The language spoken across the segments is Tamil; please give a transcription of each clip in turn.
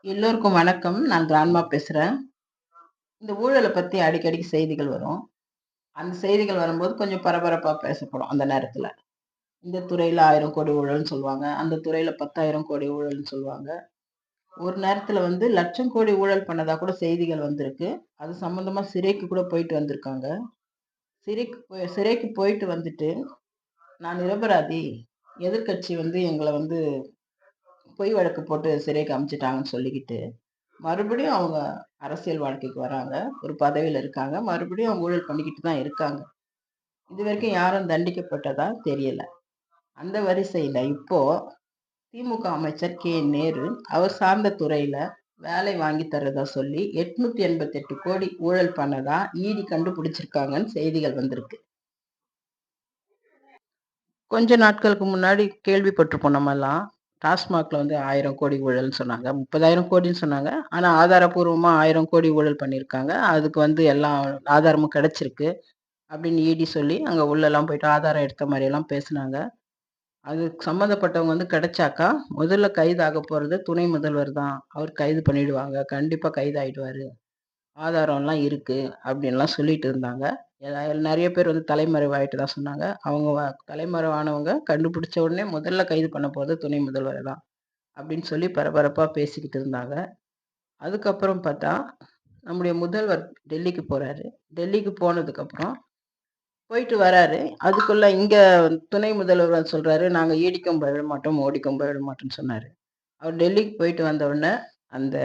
எல்லோருக்கும் வணக்கம். நான் கிராண்ட்மா பேசுறேன். இந்த ஊழல பத்தி அடிக்கடிக்கு செய்திகள் வரும். அந்த செய்திகள் வரும்போது கொஞ்சம் பரபரப்பா பேசப்படும் அந்த நேரத்துல. இந்த துறையில 1000 கோடி ஊழல்னு சொல்லுவாங்க. அந்த துறையில 10,000 கோடி ஊழல்னு சொல்லுவாங்க. ஒரு நேரத்துல வந்து லட்சம் கோடி ஊழல் பண்ணதா கூட செய்திகள் வந்திருக்கு. அது சம்பந்தமா சிறைக்கு கூட போயிட்டு வந்திருக்காங்க. சிறைக்கு போயிட்டு வந்துட்டு, நான் நிரபராதி. எதிர்க்கட்சி வந்து எங்கள வந்து பொய் வழக்கு போட்டு சிறைக்கு அனுப்பிச்சுட்டாங்கன்னு சொல்லிக்கிட்டு மறுபடியும் அவங்க அரசியல் வாழ்க்கைக்கு வராங்க. ஒரு பதவியில இருக்காங்க. மறுபடியும் அவங்க ஊழல் பண்ணிக்கிட்டு தான் இருக்காங்க. இதுவரைக்கும் யாரும் தண்டிக்கப்பட்டதா தெரியல. அந்த வரிசையில இப்போ திமுக அமைச்சர் நேரு அவர் சார்ந்த துறையில வேலை வாங்கி தர்றதா சொல்லி 888 கோடி ஊழல் பண்ணதா கண்டுபிடிச்சிருக்காங்கன்னு செய்திகள் வந்திருக்கு. கொஞ்ச நாட்களுக்கு முன்னாடி கேள்விப்பட்டிருப்போம் நம்மலாம். டாஸ்மாக்ல வந்து 1000 கோடி ஊழல்னு சொன்னாங்க. 30,000 கோடின்னு சொன்னாங்க. ஆனா ஆதாரப்பூர்வமா 1000 கோடி ஊழல் பண்ணியிருக்காங்க. அதுக்கு வந்து எல்லா ஆதாரமும் கிடைச்சிருக்கு. அப்படின்னு சொல்லி அங்க உள்ளலாம் போயிட்டு ஆதாரம் எடுத்த மாரியெல்லாம் பேசுனாங்க. அது சம்மந்தப்பட்டவங்க வந்து கிடைச்சாக்கா, முதல்ல கைது ஆகப் போறது துணை முதல்வர் தான். அவர் கைது பண்ணிடுவாங்க. கண்டிப்பா கைதாயிடுவாரு. ஆதாரம்லாம் இருக்கு. அப்படின்லாம் சொல்லிட்டு இருந்தாங்க. நெறைய பேர் வந்து தலைமறைவாயிட்டு தான் சொன்னாங்க. அவங்க தலைமறைவானவங்க கண்டுபிடிச்ச உடனே முதல்ல கைது பண்ண போறது துணை முதல்வர தான். அப்படின்னு சொல்லி பரபரப்பா பேசிக்கிட்டு இருந்தாங்க. அதுக்கப்புறம் பார்த்தா, நம்முடைய முதல்வர் டெல்லிக்கு போறாரு. டெல்லிக்கு போனதுக்கப்புறம் போயிட்டு வராரு. அதுக்குள்ள இங்க துணை முதல்வர் சொல்றாரு, "நாங்க ஈடிக்கும் பயப்பட மாட்டோம், மோடிக்கும் பயப்பட மாட்டோம்ன்னு" சொன்னாரு. அவர் டெல்லிக்கு போயிட்டு வந்த உடனே, அந்த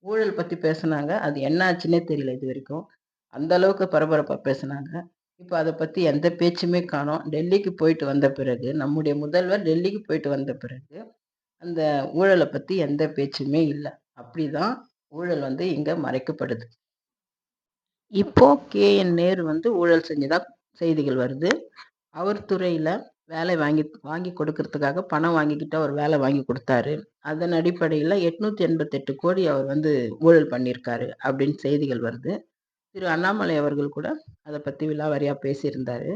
ஊழல் பத்தி பேசுனாங்க. அது என்ன ஆச்சுன்னே தெரியல இதுவரைக்கும். அந்த அளவுக்கு பரபரப்பா பேசுனாங்க. இப்ப அத பத்தி எந்த பேச்சுமே காணோம். டெல்லிக்கு போயிட்டு வந்த பிறகு, நம்முடைய முதல்வர் டெல்லிக்கு போயிட்டு வந்த பிறகு, அந்த ஊழல பத்தி எந்த பேச்சுமே இல்ல. அப்படிதான் ஊழல் வந்து இங்க மறைக்கப்படுது. இப்போ நேரு வந்து ஊழல் செஞ்சதா செய்திகள் வருது. அவர் துறையில வேலை வாங்கி வாங்கி கொடுக்கறதுக்காக பணம் வாங்கிக்கிட்டு அவர் வேலை வாங்கி குடுத்தாரு. அதன் அடிப்படையில 888 கோடி அவர் வந்து ஊழல் பண்ணியிருக்காரு அப்படின்னு செய்திகள் வருது. திரு அண்ணாமலை அவர்கள் கூட அத பத்தி விலாவாரியா பேசியிருந்தாரு.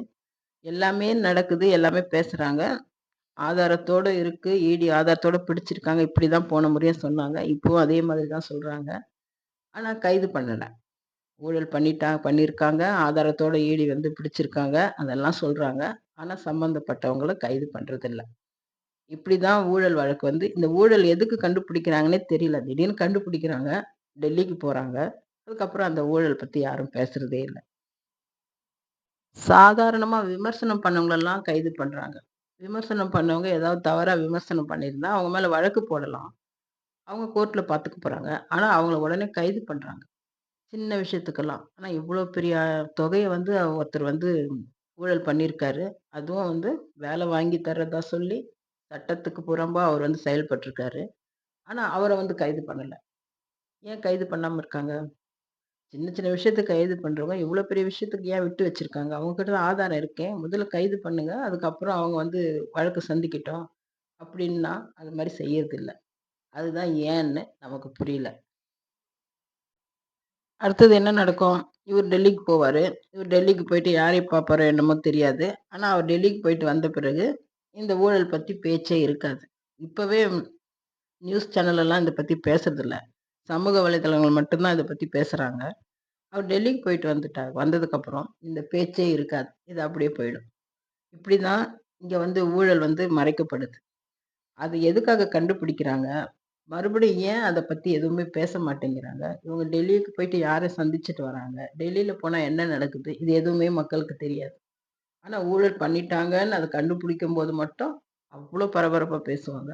எல்லாமே நடக்குது, எல்லாமே பேசுறாங்க. ஆதாரத்தோட இருக்கு. ஆதாரத்தோட பிடிச்சிருக்காங்க. இப்படிதான் போன முறையும் சொன்னாங்க. இப்பவும் அதே மாதிரி தான் சொல்றாங்க. ஆனா கைது பண்ணல. ஊழல் பண்ணியிருக்காங்க. ஆதாரத்தோட வந்து பிடிச்சிருக்காங்க. அதெல்லாம் சொல்றாங்க. ஆனா சம்பந்தப்பட்டவங்கள கைது பண்றதில்ல. இப்படிதான் ஊழல் வழக்கு வந்து இந்த ஊழல் எதுக்கு கண்டுபிடிக்கிறாங்கன்னே தெரியல. திடீர்னு கண்டுபிடிக்கிறாங்க. டெல்லிக்கு போறாங்க. அதுக்கப்புறம் அந்த ஊழல் பத்தி யாரும் பேசுறதே இல்ல. சாதாரணமா விமர்சனம் பண்ணவங்களெல்லாம் கைது பண்றாங்க. விமர்சனம் பண்ணவங்க ஏதாவது தவறா விமர்சனம் பண்ணியிருந்தா, அவங்க மேல வழக்கு போடலாம். அவங்க கோர்ட்ல பார்த்துக்க போறாங்க. ஆனா அவங்கள உடனே கைது பண்றாங்க. சின்ன விஷயத்துக்கெல்லாம். ஆனா இவ்ளோ பெரிய தொகைய வந்து ஒருத்தர் வந்து ஊழல் பண்ணியிருக்காரு. அதுவும் வந்து வேலை வாங்கி தர்றதா சொல்லி, சட்டத்துக்கு புறம்பா அவர் வந்து செயல்பட்டுருக்காரு. ஆனா அவர வந்து கைது பண்ணல. ஏன் கைது பண்ணாம இருக்காங்க? சின்ன சின்ன விஷயத்துக்கு கைது பண்றவங்க, இவ்ளோ பெரிய விஷயத்துக்கு ஏன் விட்டு வச்சிருக்காங்க? அவங்க கிட்ட தான் ஆதாரம் இருக்கே. முதல்ல கைது பண்ணுங்க. அதுக்கப்புறம் அவங்க வந்து வழக்கு சந்திக்கட்டும். அப்டின்னா, அது மாரி செய்யறதில்ல. அதுதான் ஏன்னு நமக்கு புரியல. அடுத்தது என்ன நடக்கும்? இவர் டெல்லிக்கு போவாரு. இவர் டெல்லிக்கு போயிட்டு யாரை பார்ப்பாரோ என்னமோ தெரியாது. ஆனா, அவர் டெல்லிக்கு போயிட்டு வந்த பிறகு, இந்த ஊழல் பத்தி பேச்சே இருக்காது. இப்பவே நியூஸ் சேனல் எல்லாம் இத பத்தி பேசுறதில்ல. சமூக வலைதளங்கள் மட்டும் தான் இத பத்தி பேசுறாங்க. அவர் டெல்லிக்கு போயிட்டு வந்ததுக்கப்புறம் இந்த பேச்சே இருக்காது. இது அப்படியே போயிடும். இப்படிதான் இங்க வந்து ஊழல் வந்து மறைக்கப்படுது. அது எதுக்காக கண்டுபிடிக்கிறாங்க? மறுபடியும் ஏன் அத பத்தி எதுவுமே பேச மாட்டேங்கிறாங்க? இவங்க டெல்லிக்கு போயிட்டு யார சந்திச்சுட்டு வராங்க? டெல்லில போனா என்ன நடக்குது? இது எதுவுமே மக்களுக்கு தெரியாது. ஆனா ஊழல் பண்ணிட்டாங்கன்னு அத கண்டுபிடிக்கும்போது மட்டும் அவ்ளோ பரபரப்பா பேசுவாங்க.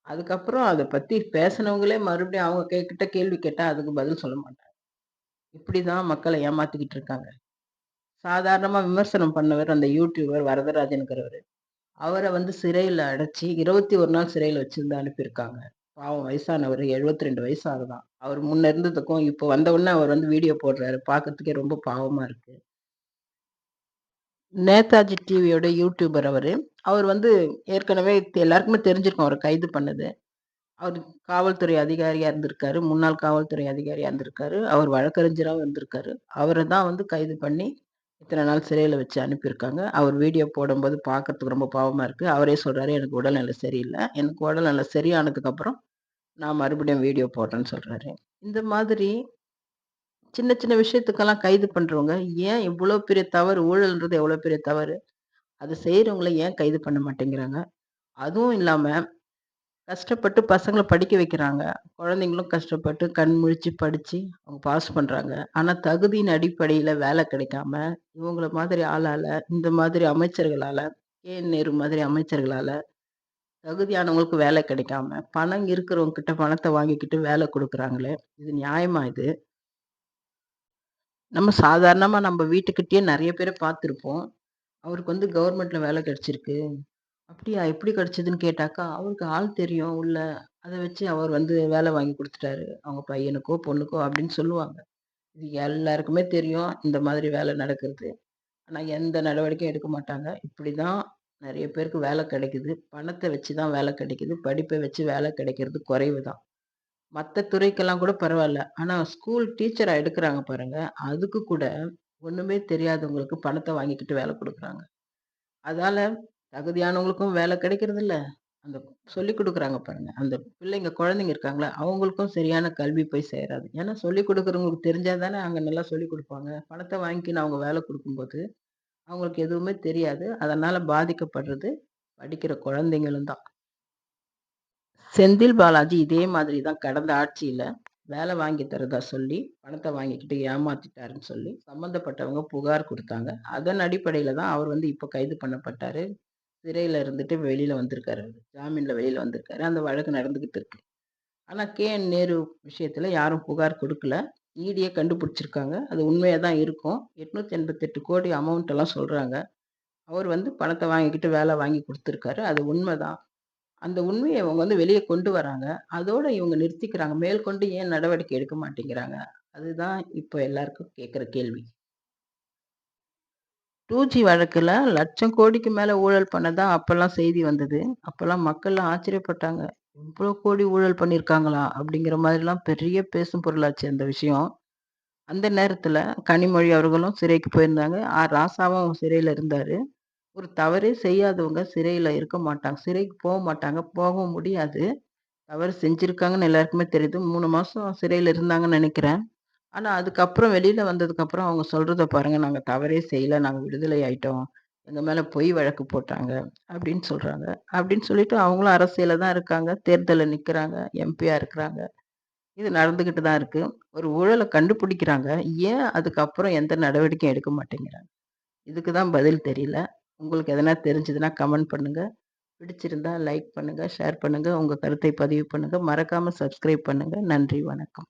அதுக்கப்புறம் அத பத்தி பேசினவங்களே மறுபடியும் அவங்க கிட்ட கேள்வி கேட்டா அதுக்கு பதில் சொல்ல மாட்டாங்க. இப்படிதான் மக்கள ஏமாத்திக்கிட்டு இருக்காங்க. சாதாரணமா விமர்சனம் பண்ணவர் அந்த யூடியூபர் வரதராஜன்கிறவரு. அவர வந்து சிறையில அடைச்சு 21 நாள் சிறையில வச்சிருந்து அனுப்பியிருக்காங்க. பாவம் வயசானவரு 72 வயசு ஆகுதாம். அவர் முன்ன இருந்ததுக்கும், இப்போ வந்த உடனே அவர் வந்து வீடியோ போடுறாரு. பார்க்கறதுக்கே ரொம்ப பாவமா இருக்கு. நேதாஜி டிவியோட யூடியூபர் அவரு. அவர் வந்து ஏற்கனவே எல்லாருக்குமே தெரிஞ்சிருக்கும் அவர கைது பண்ணது. அவரு காவல்துறை அதிகாரியா இருந்திருக்காரு. முன்னாள் காவல்துறை அதிகாரியா இருந்திருக்காரு. அவர் வழக்கறிஞராவும் இருந்திருக்காரு. அவர தான் வந்து கைது பண்ணி இத்தன நாள் சிறையில வச்சு அனுப்பியிருக்காங்க. அவர் வீடியோ போடும்போது பார்க்கறதுக்கு ரொம்ப பாவமா இருக்கு. அவரே சொல்றாரு, "எனக்கு உடல்நிலை சரியில்ல. எனக்கு உடல்நிலை சரியானதுக்கப்புறம் நான் மறுபடியும் வீடியோ போடுறேன்னு சொல்றாரு. இந்த மாதிரி சின்ன சின்ன விஷயத்துக்கெல்லாம் கைது பண்றவங்க, ஏன் இவ்ளோ பெரிய தவறு ஊழல்ன்றது எவ்வளோ பெரிய தவறு. அத செய்றவங்கள ஏன் கைது பண்ண மாட்டேங்கிறாங்க? அதுவும் இல்லாம கஷ்டப்பட்டு பசங்கள படிக்க வைக்கிறாங்க. குழந்தைங்களும் கஷ்டப்பட்டு கண் முழிச்சு படிச்சு அவங்க பாஸ் பண்றாங்க. ஆனா தகுதியின் அடிப்படையில வேலை கிடைக்காம, இவங்கள மாதிரி ஆளால, இந்த மாதிரி அமைச்சர்களால, நேரு மாதிரி அமைச்சர்களால தகுதியானவங்களுக்கு வேலை கிடைக்காம, பணம் இருக்கிறவங்க கிட்ட பணத்த வாங்கிக்கிட்டு வேலை குடுக்குறாங்களே! இது நியாயமா இது? நம்ம சாதாரணமா நம்ம வீட்டுக்கிட்டயே நெறைய பேர பார்த்துருப்போம். அவருக்கு வந்து கவர்மெண்ட்ல வேலை கிடைச்சிருக்கு. அப்படியா? எப்படி கிடைச்சதுன்னு கேட்டாக்கா, அவருக்கு ஆள் தெரியும் உள்ள. அத வச்சு அவர் வந்து வேலை வாங்கி குடுத்துட்டாரு. அவங்க பையனுக்கோ, பொண்ணுக்கோ அப்படின்னு சொல்லுவாங்க. இது எல்லாருக்குமே தெரியும் இந்த மாதிரி வேலை நடக்கிறது. ஆனா எந்த நடவடிக்கையும் எடுக்க மாட்டாங்க. இப்படிதான் நெறைய பேருக்கு வேலை கிடைக்குது. பணத்த வச்சு தான் வேலை கிடைக்குது. படிப்ப வச்சு வேலை கிடைக்கிறது குறைவு தான். மத்த துறைக்கெல்லாம் கூட பரவால்ல. ஆனா ஸ்கூல் டீச்சரா எடுக்குறாங்க பாருங்க, அதுக்கு கூட ஒண்ணுமே தெரியாதவங்களுக்கு பணத்த வாங்கிக்கிட்டு வேலை குடுக்குறாங்க. அதால தகுதியானவங்களுக்கும் வேலை கிடைக்கிறதில்ல. அந்த சொல்லிக் குடுக்குறாங்க பாருங்க, அந்த பிள்ளைங்க குழந்தைங்க இருக்காங்கல்ல, அவங்களுக்கும் சரியான கல்வி போய் சேராது. ஏன்னா சொல்லிக் குடுக்குறவங்களுக்கு தெரிஞ்சா தானே அங்க நல்லா சொல்லிக் குடுப்பாங்க. பணத்த வாங்கிக்கின்னு அவங்க வேலை குடுக்கும்போது, அவங்களுக்கு எதுவுமே தெரியாது. அதனால பாதிக்கப்படுறது படிக்கிற குழந்தைங்களும் தான். செந்தில் பாலாஜி இதே மாதிரி தான் கடந்த ஆட்சியில வேலை வாங்கி தர்றதா சொல்லி, பணத்த வாங்கிக்கிட்டு ஏமாத்திட்டாருன்னு சொல்லி சம்மந்தப்பட்டவங்க புகார் குடுத்தாங்க. அதன் அடிப்படையில தான் அவர் வந்து இப்ப கைது பண்ணப்பட்டாரு. சிறையில இருந்துட்டு வெளியில வந்திருக்காரு அவரு. ஜாமீன்ல வெளியில வந்திருக்காரு. அந்த வழக்கு நடந்துகிட்டு இருக்கு. ஆனா நேரு விஷயத்துல யாரும் புகார் குடுக்கல. ஈடியே கண்டுபிடிச்சிருக்காங்க. அது உண்மையா தான் இருக்கும். 888,00,00,000 அமௌண்ட் எல்லாம் சொல்றாங்க. அவர் வந்து பணத்த வாங்கிக்கிட்டு வேலை வாங்கி குடுத்துருக்காரு. அது உண்மதான். அந்த உண்மைய அவங்க வந்து வெளிய கொண்டு வராங்க. அதோட இவங்க நிறுத்திக்கிறாங்க. மேற்கொண்டு ஏன் நடவடிக்கை எடுக்க மாட்டேங்கிறாங்க? அதுதான் இப்ப எல்லாருக்கும் கேட்கிற கேள்வி. 2ஜி வழக்குல லட்சம் கோடிக்கு மேல ஊழல் பண்ணதா அப்பல்லாம் செய்தி வந்தது. அப்பல்லாம் மக்கள்லாம் ஆச்சரியப்பட்டாங்க. இவ்ளோ கோடி ஊழல் பண்ணியிருக்காங்களா? அப்படிங்கிற மாதிரிலாம் பெரிய பேசும் பொருளாச்சு அந்த விஷயம். அந்த நேரத்துல கனிமொழி அவர்களும் சிறைக்கு போயிருந்தாங்க. ராசாவும் சிறையில இருந்தாரு. ஒரு தவறே செய்யாதவங்க சிறையில இருக்க மாட்டாங்க. சிறைக்கு மாட்டாங்க. போகவும் முடியாது. தவறு செஞ்சிருக்காங்கன்னு எல்லாருக்குமே தெரியுது. 3 மாசம் சிறையில இருந்தாங்கன்னு நெனைக்கிறேன். ஆனா, அதுக்கப்புறம் வெளியில வந்ததுக்கப்புறம் அவங்க சொல்றத பாருங்க. நாங்க தவறே செய்யல. நாங்க விடுதலை ஆயிட்டோம். எங்க மேல பொய் வழக்கு போட்டாங்க. அப்படின்னு சொல்றாங்க. அப்படின்னு சொல்லிட்டு அவங்களும் அரசியல்ல தான் இருக்காங்க. தேர்தல்ல நிக்கிறாங்க. எம்பியா இருக்கிறாங்க. இது நடந்துகிட்டு தான் இருக்கு. ஒரு ஊழல கண்டுபிடிக்கிறாங்க. ஏன் அதுக்கப்புறம் எந்த நடவடிக்கையும் எடுக்க மாட்டேங்கிறாங்க? இதுக்கு தான் பதில் தெரியல. உங்களுக்கு எதனா தெரிஞ்சதுன்னா கமெண்ட் பண்ணுங்க. பிடிச்சிருந்தா லைக் பண்ணுங்க, ஷேர் பண்ணுங்க. உங்க கருத்தை பதிவு பண்ணுங்க. மறக்காம சப்ஸ்கிரைப் பண்ணுங்க. நன்றி, வணக்கம்.